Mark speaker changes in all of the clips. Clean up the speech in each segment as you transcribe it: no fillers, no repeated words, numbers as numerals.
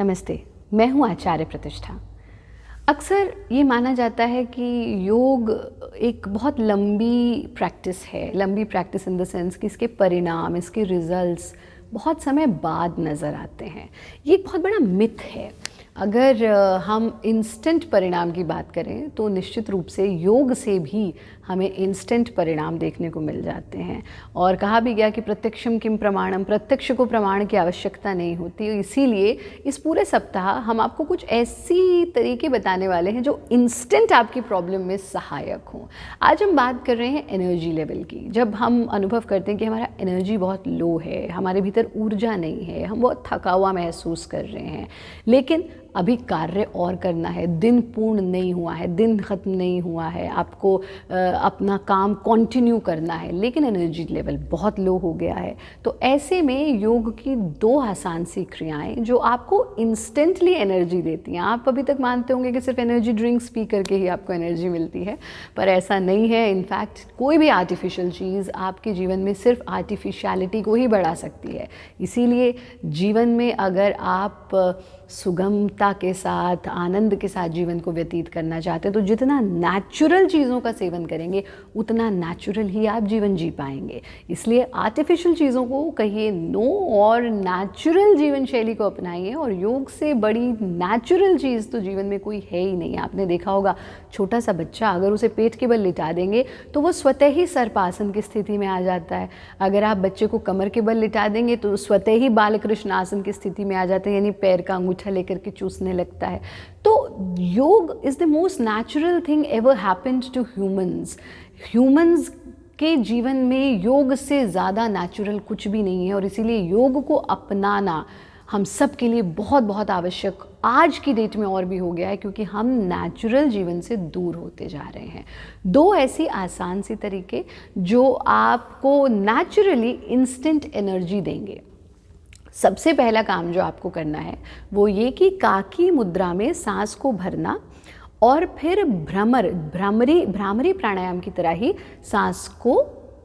Speaker 1: नमस्ते, मैं हूँ आचार्य प्रतिष्ठा। अक्सर ये माना जाता है कि योग एक बहुत लंबी प्रैक्टिस है, लंबी प्रैक्टिस इन द सेंस कि इसके परिणाम, इसके रिजल्ट्स बहुत समय बाद नज़र आते हैं। ये एक बहुत बड़ा मिथ है। अगर हम इंस्टेंट परिणाम की बात करें तो निश्चित रूप से योग से भी हमें इंस्टेंट परिणाम देखने को मिल जाते हैं। और कहा भी गया कि प्रत्यक्षम किम प्रमाणम, प्रत्यक्ष को प्रमाण की आवश्यकता नहीं होती। इसीलिए इस पूरे सप्ताह हम आपको कुछ ऐसी तरीके बताने वाले हैं जो इंस्टेंट आपकी प्रॉब्लम में सहायक हों। आज हम बात कर रहे हैं एनर्जी लेवल की। जब हम अनुभव करते हैं कि हमारा एनर्जी बहुत लो है, हमारे भीतर ऊर्जा नहीं है, हम बहुत थका हुआ महसूस कर रहे हैं, लेकिन अभी कार्य और करना है, दिन पूर्ण नहीं हुआ है, दिन ख़त्म नहीं हुआ है, आपको अपना काम कंटिन्यू करना है, लेकिन एनर्जी लेवल बहुत लो हो गया है। तो ऐसे में योग की दो आसान सी क्रियाएं जो आपको इंस्टेंटली एनर्जी देती हैं। आप अभी तक मानते होंगे कि सिर्फ एनर्जी ड्रिंक्स पी करके ही आपको एनर्जी मिलती है, पर ऐसा नहीं है। इनफैक्ट कोई भी आर्टिफिशियल चीज़ आपके जीवन में सिर्फ आर्टिफिशियलिटी को ही बढ़ा सकती है। इसीलिए जीवन में अगर आप सुगमता के साथ, आनंद के साथ जीवन को व्यतीत करना चाहते हैं तो जितना नेचुरल चीज़ों का सेवन करेंगे उतना नेचुरल ही आप जीवन जी पाएंगे। इसलिए आर्टिफिशियल चीज़ों को कहिए नो और नेचुरल जीवन शैली को अपनाइए। और योग से बड़ी नेचुरल चीज़ तो जीवन में कोई है ही नहीं। आपने देखा होगा छोटा सा बच्चा, अगर उसे पेट के बल लिटा देंगे तो वो स्वतः ही सर्पासन की स्थिति में आ जाता है। अगर आप बच्चे को कमर के बल लिटा देंगे तो स्वतः ही बालकृष्ण आसन की स्थिति में आ जाते हैं, यानी पैर का अंगूठा लेकर के चूसने लगता है। तो yoga is the most natural thing ever happened to humans. Humans के जीवन में योग से ज़्यादा नेचुरल कुछ भी नहीं है, और इसीलिए योग को अपनाना हम सब के लिए बहुत बहुत आवश्यक आज की डेट में और भी हो गया है, क्योंकि हम नेचुरल जीवन से दूर होते जा रहे हैं। दो ऐसी आसान सी तरीके जो आपको नेचुरली इंस्टेंट एनर्जी देंगे। सबसे पहला काम जो आपको करना है वो ये कि काकी मुद्रा में सांस को भरना और फिर भ्रामरी प्राणायाम की तरह ही सांस को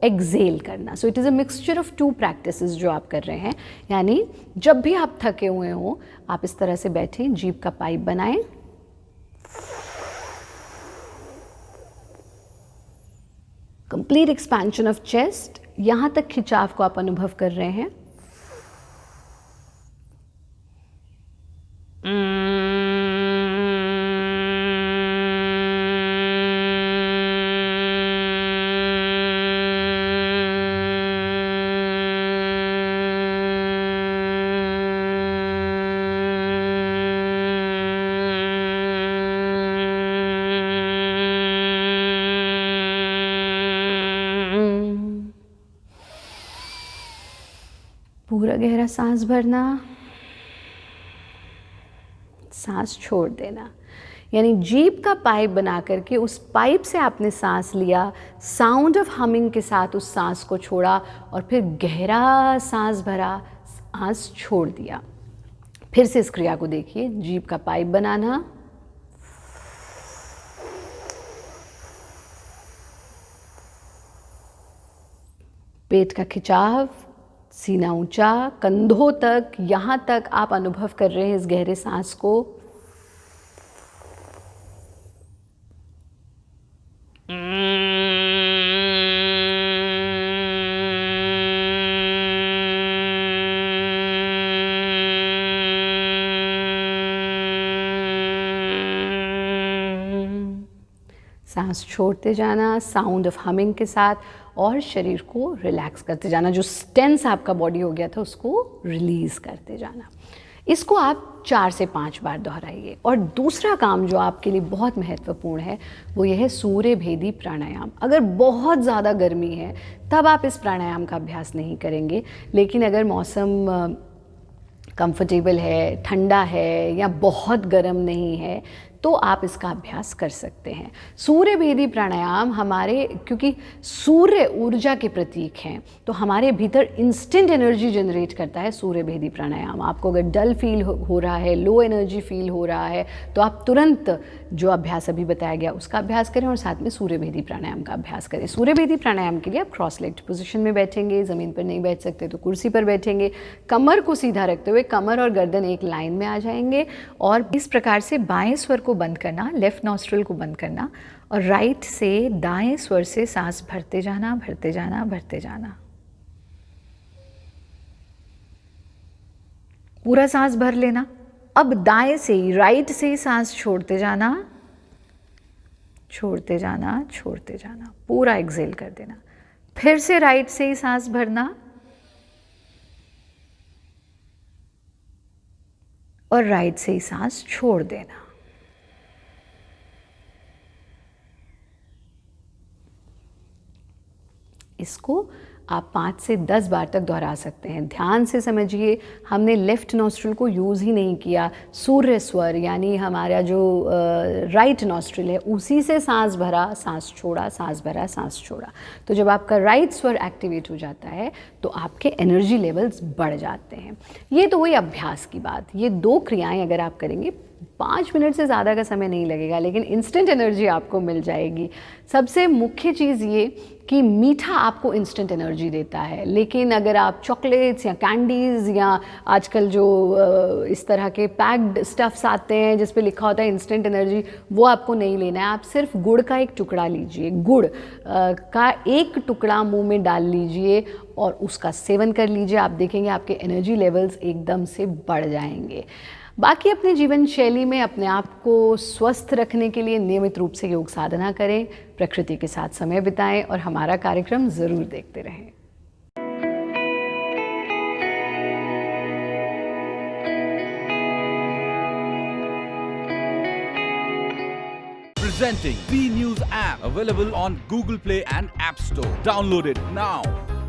Speaker 1: एक्सेल करना। So it is a mixture of two practices जो आप कर रहे हैं। यानी जब भी आप थके हुए हों, आप इस तरह से बैठें, जीभ का पाइप बनाएं, कंप्लीट एक्सपेंशन ऑफ चेस्ट, यहाँ तक खिंचाव को आप अनुभव कर रहे हैं। पूरा गहरा सांस भरना, सांस छोड़ देना। यानी जीभ का पाइप बना करके उस पाइप से आपने सांस लिया, साउंड ऑफ हमिंग के साथ उस सांस को छोड़ा और फिर गहरा सांस भरा, सांस छोड़ दिया। फिर से इस क्रिया को देखिए, जीभ का पाइप बनाना, पेट का खिंचाव, सीना ऊंचा, कंधों तक, यहाँ तक आप अनुभव कर रहे हैं इस गहरे सांस को। सांस छोड़ते जाना साउंड ऑफ हमिंग के साथ, और शरीर को रिलैक्स करते जाना। जो टेंस आपका बॉडी हो गया था उसको रिलीज़ करते जाना। इसको आप 4 से 5 बार दोहराइए। और दूसरा काम जो आपके लिए बहुत महत्वपूर्ण है वो यह है सूर्य भेदी प्राणायाम। अगर बहुत ज़्यादा गर्मी है तब आप इस प्राणायाम का अभ्यास नहीं करेंगे, लेकिन अगर मौसम कंफर्टेबल है, ठंडा है या बहुत गर्म नहीं है, तो आप इसका अभ्यास कर सकते हैं। सूर्य भेदी प्राणायाम हमारे, क्योंकि सूर्य ऊर्जा के प्रतीक हैं, तो हमारे भीतर इंस्टेंट एनर्जी जनरेट करता है सूर्य भेदी प्राणायाम। आपको अगर डल फील हो रहा है, लो एनर्जी फील हो रहा है, तो आप तुरंत जो अभ्यास अभी बताया गया उसका अभ्यास करें और साथ में सूर्य भेदी प्राणायाम का अभ्यास करें। सूर्य भेदी प्राणायाम के लिए आप क्रॉस लेग्ड पोजीशन में बैठेंगे, ज़मीन पर नहीं बैठ सकते तो कुर्सी पर बैठेंगे, कमर को सीधा रखते हुए कमर और गर्दन एक लाइन में आ जाएंगे और इस प्रकार से बाएं स्वर को बंद करना, लेफ्ट नॉस्ट्रिल को बंद करना और राइट से दाएं स्वर से सांस भरते जाना, भरते जाना, भरते जाना। पूरा सांस भर लेना। अब दाएं से ही, राइट से ही सांस छोड़ते जाना, छोड़ते जाना, छोड़ते जाना, पूरा एक्सेल कर देना। फिर से राइट से ही सांस भरना और राइट से ही सांस छोड़ देना। इसको आप 5 से 10 बार तक दोहरा सकते हैं। ध्यान से समझिए, हमने लेफ्ट नॉस्ट्रिल को यूज़ ही नहीं किया। सूर्य स्वर यानी हमारा जो राइट नॉस्ट्रिल है उसी से सांस भरा, सांस छोड़ा, सांस भरा, सांस छोड़ा। तो जब आपका राइट स्वर एक्टिवेट हो जाता है तो आपके एनर्जी लेवल्स बढ़ जाते हैं। ये तो हुई अभ्यास की बात। ये 2 क्रियाएं अगर आप करेंगे 5 मिनट से ज़्यादा का समय नहीं लगेगा, लेकिन इंस्टेंट एनर्जी आपको मिल जाएगी। सबसे मुख्य चीज़ ये कि मीठा आपको इंस्टेंट एनर्जी देता है, लेकिन अगर आप चॉकलेट्स या कैंडीज़ या आजकल जो इस तरह के पैक्ड स्टफ्स आते हैं जिस पे लिखा होता है इंस्टेंट एनर्जी, वो आपको नहीं लेना है। आप सिर्फ गुड़ का एक टुकड़ा लीजिए, गुड़ का एक टुकड़ा मुंह में डाल लीजिए और उसका सेवन कर लीजिए। आप देखेंगे आपके एनर्जी लेवल्स एकदम से बढ़ जाएंगे। बाकी अपने जीवन शैली में अपने आप को स्वस्थ रखने के लिए नियमित रूप से योग साधना करें, प्रकृति के साथ समय बिताएं और हमारा कार्यक्रम ज़रूर देखते रहें।
Speaker 2: Presenting B News app, available on Google Play and App Store. Download it now.